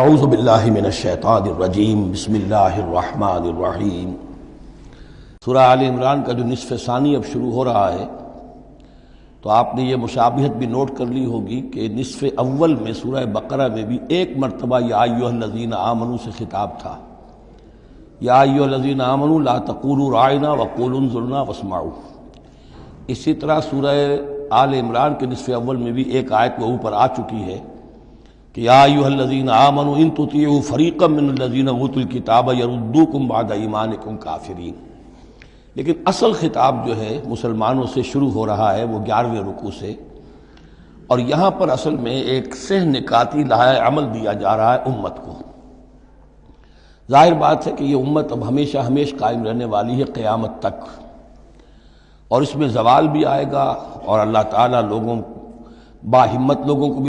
اعوذ باللہ من الشیطان الرجیم بسم اللہ الرحمن الرحیم۔ سورہ آل عمران کا جو نصف ثانی اب شروع ہو رہا ہے تو آپ نے یہ مشابہت بھی نوٹ کر لی ہوگی کہ نصف اول میں سورہ بقرہ میں بھی ایک مرتبہ یا ایھا الذین آمنوا سے خطاب تھا، یا ایھا الذین آمنوا لا تقولوا راعنا وقولوا انظرنا واسمعوا۔ اسی طرح سورہ آل عمران کے نصف اول میں بھی ایک آیت وہ اوپر آ چکی ہے کہ یا ایھا الذین آمنوا ان تطیعوا فریقا من الذین اوتوا الکتاب یردوکم بعد ایمانکم کافرین۔ لیکن اصل خطاب جو ہے مسلمانوں سے شروع ہو رہا ہے وہ 11ویں رکوع سے، اور یہاں پر اصل میں ایک سہ نکاتی لائحہ عمل دیا جا رہا ہے امت کو۔ ظاہر بات ہے کہ یہ امت اب ہمیشہ ہمیشہ قائم رہنے والی ہے قیامت تک، اور اس میں زوال بھی آئے گا، اور اللہ تعالیٰ لوگوں باہمت لوگوں کو بھی